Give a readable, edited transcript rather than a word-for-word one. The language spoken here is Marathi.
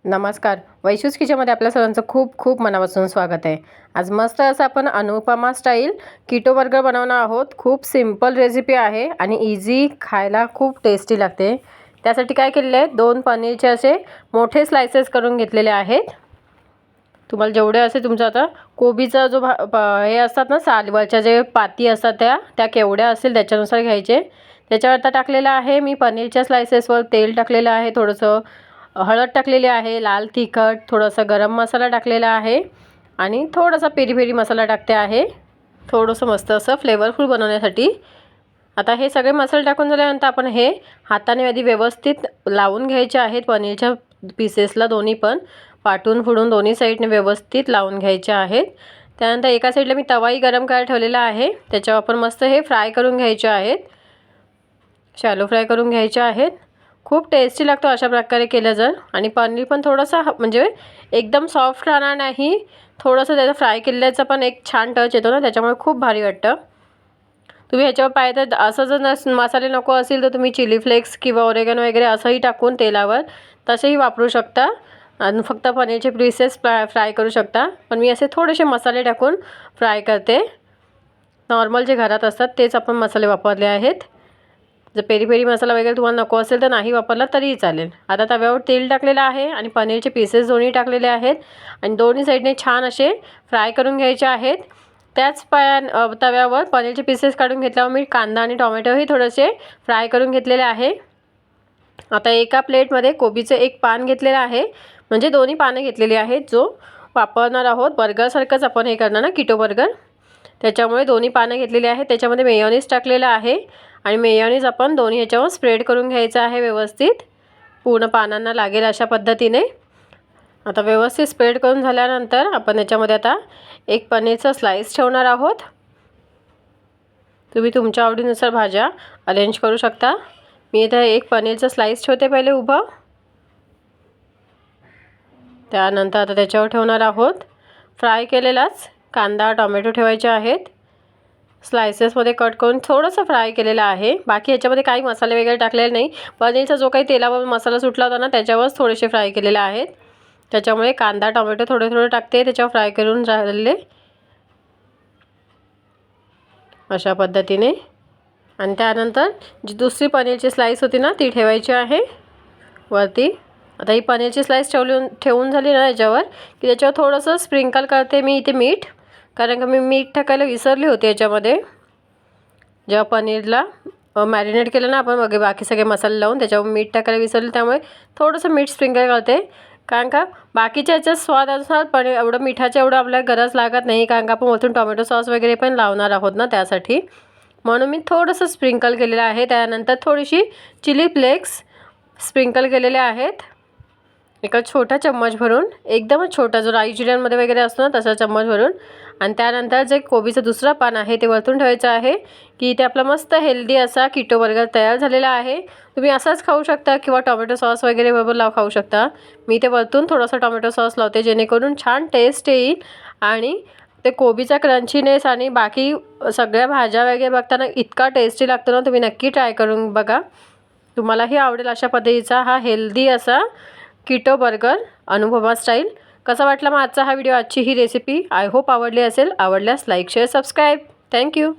नमस्कार. वैशूज किचनमध्ये आपल्या सर्वांचं खूप खूप मनापासून स्वागत आहे. आज मस्त असं आपण अनुपमा स्टाईल कीटो बर्गर बनवणार आहोत. खूप सिंपल रेसिपी आहे आणि इझी, खायला खूप टेस्टी लागते. त्यासाठी काय केलेले आहे, 2 पनीरचे असे मोठे स्लाइसेस करून घेतलेले आहेत. तुम्हाला जेवढे असे तुमचं आता कोबीचा जो हे असतात ना, सालवरच्या जे पाती असतात त्या केवढ्या असेल त्याच्यानुसार घ्यायचे. त्याच्यावर आता टाकलेलं आहे मी पनीरच्या स्लाइसेसवर तेल टाकलेलं आहे, थोडंसं हळद टाकलेली आहे, लाल तिखट, थोडासा गरम मसाला टाकलेला आहे आणि थोडासा पेरी पेरी मसाला टाकते आहे, थोडंसं मस्त असं फ्लेवरफुल बनवण्यासाठी. आता हे सगळे मसाले टाकून झाल्यानंतर आपण हे हाताने आधी व्यवस्थित लावून घ्यायचे आहेत. पनीरच्या पीसेसला दोन्ही पण पाटून फोडून दोन्ही साईडने व्यवस्थित लावून घ्यायचे आहेत. त्यानंतर एका साईडला मी तवाही गरम करायला ठेवलेला आहे, त्याच्यावर आपण मस्त हे फ्राय करून घ्यायचे आहेत, शॅलो फ्राय करून घ्यायचे आहेत. खूप टेस्टी लागतो अशा प्रकारे केलं जर. आणि पनीर पण थोडंसं म्हणजे एकदम सॉफ्ट राहणार नाही, थोडंसं त्याचं फ्राय केल्याचा पण एक छान टच येतो ना, त्याच्यामुळे खूप भारी वाटतं. तुम्ही ह्याच्यावर पाहिजे तर असं जर मसाले नको असतील तर तुम्ही चिली फ्लेक्स किंवा ओरेगॅनो वगैरे असंही टाकून तेलावर तसेही वापरू शकता आणि फक्त पनीरचे पीसेस फ्राय करू शकता. पण मी असे थोडेसे मसाले टाकून फ्राय करते. नॉर्मल जे घरात असतात तेच आपण मसाले वापरले आहेत. जर पेरी पेरी मसाला वगैरे तुम्हाला नको असेल तर नाही वापरला तरीही चालेल. आता तव्यावर तेल टाकलेलं आहे आणि पनीरचे पीसेस दोन्ही टाकलेले आहेत आणि दोन्ही साईडने छान असे फ्राय करून घ्यायचे आहेत. त्याच तव्यावर पनीरचे पीसेस काढून घेतल्यावर मी कांदा आणि टोमॅटोही थोडेसे फ्राय करून घेतलेले आहे. आता एका प्लेटमध्ये कोबीचं एक पान घेतलेलं आहे, म्हणजे दोन्ही पानं घेतलेली आहेत, जो वापरणार आहोत. बर्गरसारखंच आपण हे करणार ना, कीटो बर्गर, त्याच्यामुळे दोन्ही पानं घेतलेली आहेत. त्याच्यामध्ये मेयोनीज टाकलेलं आहे आणि मेयोनीज आपण दोन्ही ह्याच्यावर स्प्रेड करून घ्यायचं आहे व्यवस्थित, पूर्ण पानांना लागेल अशा पद्धतीने. आता व्यवस्थित स्प्रेड करून झाल्यानंतर आपण याच्यामध्ये आता एक पनीरचा स्लाइस ठेवणार आहोत. तुम्ही तुमच्या आवडीनुसार भाज्या अरेंज करू शकता. मी इथे एक पनीरचा स्लाइस ठेवते पहिले उभं. त्यानंतर आता त्याच्यावर ठेवणार आहोत फ्राय केलेलाच कांदा टोमॅटो ठेवायचे आहेत. स्लाइसेसमध्ये कट करून थोडंसं फ्राय केलेलं आहे. बाकी याच्यामध्ये काही मसाले वगैरे टाकलेले नाही. पनीरचा जो काही तेलावर मसाला सुटला होता ना, त्याच्यावरच थोडेसे फ्राय केलेले आहेत. त्याच्यामुळे कांदा टोमॅटो थोडे थोडे टाकते त्याच्यावर फ्राय करून झालेले अशा पद्धतीने. आणि त्यानंतर जी दुसरी पनीरची स्लाइस होती ना, ती ठेवायची आहे वरती. आता ही पनीरची स्लाइस ठेवून झाली ना याच्यावर, की त्याच्यावर थोडंसं स्प्रिंकल करते मी इथे मीठ, कारण का मी मीठ टाकायला विसरली होती याच्यामध्ये. जेव्हा पनीरला मॅरिनेट केलं ना आपण वगैरे बाकी सगळे मसाले लावून, त्याच्यावर मीठ टाकायला विसरले, त्यामुळे थोडंसं मीठ स्प्रिंकल करते. कारण का बाकीच्या याच्यात स्वादानुसार पनीर एवढं मिठाचं एवढं आपल्याला गरज लागत नाही, कारण का आपण वरतून टोमॅटो सॉस वगैरे पण लावणार आहोत ना त्यासाठी, म्हणून मी थोडंसं स्प्रिंकल केलेलं आहे. त्यानंतर थोडीशी चिली फ्लेक्स स्प्रिंकल केलेले आहेत, एका छोटा चम्मच भरून, एकदमच छोटा, जो राई जिऱ्यांमध्ये वगैरे असतो ना तसा चम्मच भरून. आणि त्यानंतर जे कोबीचं दुसरं पान आहे ते वरतून ठेवायचं आहे, की इथे आपला मस्त हेल्दी असा कीटो बर्गर तयार झालेला आहे. तुम्ही असाच खाऊ शकता किंवा टोमॅटो सॉस वगैरे बरोबर खाऊ शकता. मी ते वरतून थोडासा टोमॅटो सॉस लावते, जेणेकरून छान टेस्ट येईल आणि ते कोबीचा क्रंचीनेस आणि बाकी सगळ्या भाज्या वगैरे बघताना इतका टेस्टी लागतो ना. तुम्ही नक्की ट्राय करून बघा, तुम्हालाही आवडेल अशा पद्धतीचा हा हेल्दी असा कीटो बर्गर अनुपमा स्टाईल. कसा वाटला मग आजचा हा व्हिडिओ, आजची ही रेसिपी? आय होप आवडली असेल. आवडल्यास लाईक शेअर सबस्क्राईब. थँक्यू.